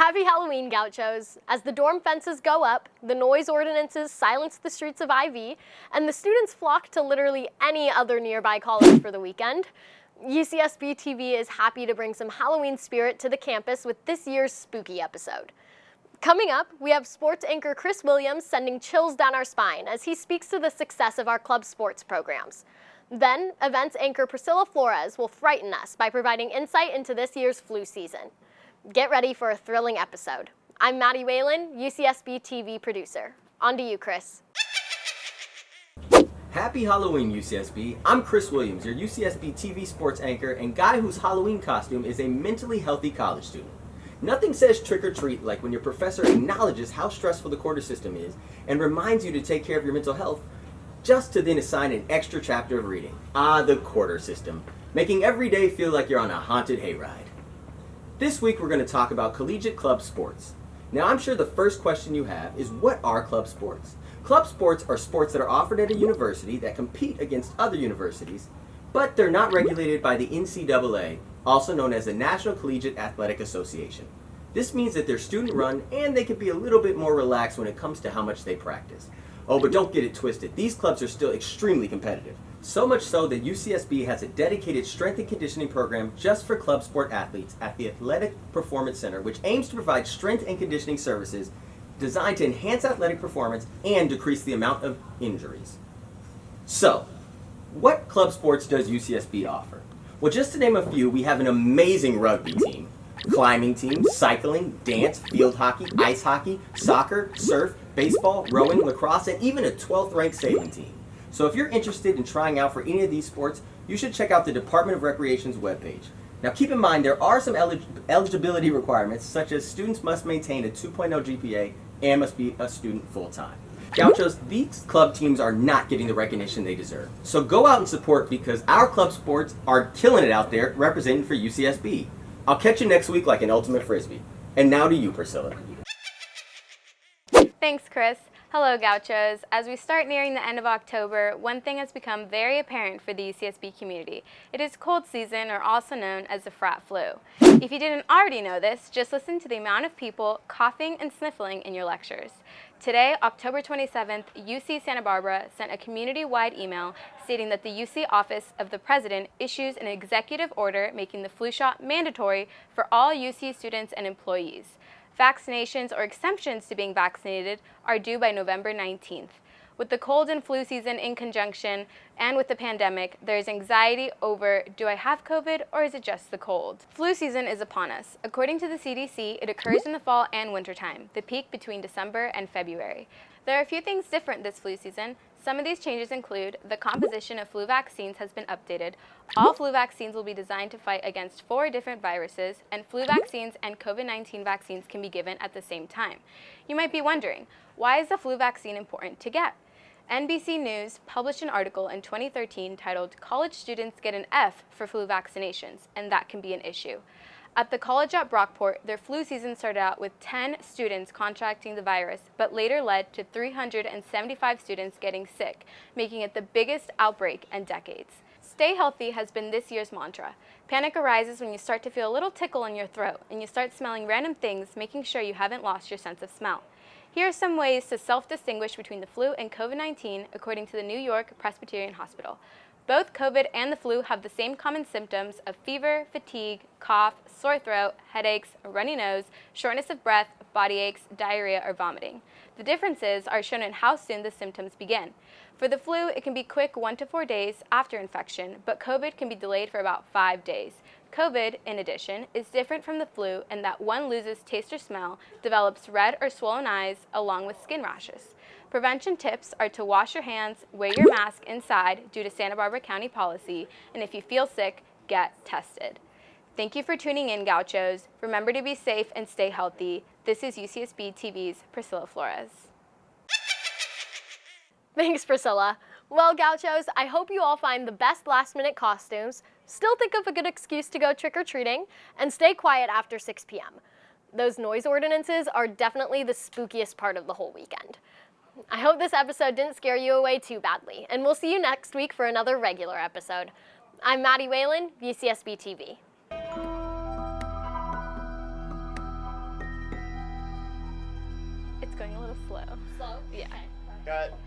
Happy Halloween, Gauchos! As the dorm fences go up, the noise ordinances silence the streets of IV, and the students flock to literally any other nearby college for the weekend, UCSB TV is happy to bring some Halloween spirit to the campus with this year's spooky episode. Coming up, we have sports anchor Chris Williams sending chills down our spine as he speaks to the success of our club sports programs. Then, events anchor Pricila Flores will frighten us by providing insight into this year's flu season. Get ready for a thrilling episode. I'm Maddie Whalen, UCSB TV producer. On to you, Chris. Happy Halloween, UCSB. I'm Chris Williams, your UCSB TV sports anchor and guy whose Halloween costume is a mentally healthy college student. Nothing says trick or treat like when your professor acknowledges how stressful the quarter system is and reminds you to take care of your mental health, just to then assign an extra chapter of reading. The quarter system, making every day feel like you're on a haunted hayride. This week we're going to talk about collegiate club sports. Now I'm sure the first question you have is, what are club sports? Club sports are sports that are offered at a university that compete against other universities, but they're not regulated by the NCAA, also known as the National Collegiate Athletic Association. This means that they're student run and they can be a little bit more relaxed when it comes to how much they practice. Oh, but don't get it twisted. These clubs are still extremely competitive. So much so that UCSB has a dedicated strength and conditioning program just for club sport athletes at the Athletic Performance Center, which aims to provide strength and conditioning services designed to enhance athletic performance and decrease the amount of injuries. So, what club sports does UCSB offer? Well, just to name a few, we have an amazing rugby team, climbing team, cycling, dance, field hockey, ice hockey, soccer, surf, baseball, rowing, lacrosse, and even a 12th ranked sailing team. So if you're interested in trying out for any of these sports, you should check out the Department of Recreation's webpage. Now keep in mind there are some eligibility requirements, such as students must maintain a 2.0 GPA and must be a student full-time. Gauchos, these club teams are not getting the recognition they deserve. So go out and support, because our club sports are killing it out there representing for UCSB. I'll catch you next week like an ultimate frisbee. And now to you, Pricila. Thanks, Chris. Hello, Gauchos. As we start nearing the end of October, one thing has become very apparent for the UCSB community. It is cold season, or also known as the frat flu. If you didn't already know this, just listen to the amount of people coughing and sniffling in your lectures. Today, October 27th, UC Santa Barbara sent a community-wide email stating that the UC Office of the President issues an executive order making the flu shot mandatory for all UC students and employees. Vaccinations or exemptions to being vaccinated are due by November 19th. With the cold and flu season in conjunction and with the pandemic, there is anxiety over, do I have COVID or is it just the cold? Flu season is upon us. According to the CDC, it occurs in the fall and wintertime, the peak between December and February. There are a few things different this flu season. Some of these changes include the composition of flu vaccines has been updated. All flu vaccines will be designed to fight against 4 different viruses, and flu vaccines and COVID-19 vaccines can be given at the same time. You might be wondering, why is the flu vaccine important to get? NBC News published an article in 2013 titled, "College Students Get an F for Flu Vaccinations, and That Can Be an Issue." At the college at Brockport, their flu season started out with 10 students contracting the virus, but later led to 375 students getting sick, making it the biggest outbreak in decades. Stay healthy has been this year's mantra. Panic arises when you start to feel a little tickle in your throat and you start smelling random things, making sure you haven't lost your sense of smell. Here are some ways to self-distinguish between the flu and COVID-19 according to the New York Presbyterian Hospital. Both COVID and the flu have the same common symptoms of fever, fatigue, cough, sore throat, headaches, a runny nose, shortness of breath, body aches, diarrhea, or vomiting. The differences are shown in how soon the symptoms begin. For the flu, it can be quick 1 to 4 days after infection, but COVID can be delayed for about 5 days. COVID, in addition, is different from the flu in that one loses taste or smell, develops red or swollen eyes, along with skin rashes. Prevention tips are to wash your hands, wear your mask inside due to Santa Barbara County policy, and if you feel sick, get tested. Thank you for tuning in, Gauchos. Remember to be safe and stay healthy. This is UCSB TV's Pricila Flores. Thanks, Pricila. Well, Gauchos, I hope you all find the best last-minute costumes, still think of a good excuse to go trick-or-treating, and stay quiet after 6 p.m. Those noise ordinances are definitely the spookiest part of the whole weekend. I hope this episode didn't scare you away too badly, and we'll see you next week for another regular episode. I'm Maddie Whalen, UCSB TV. It's going a little slow. Slow? Yeah. Okay. Cut.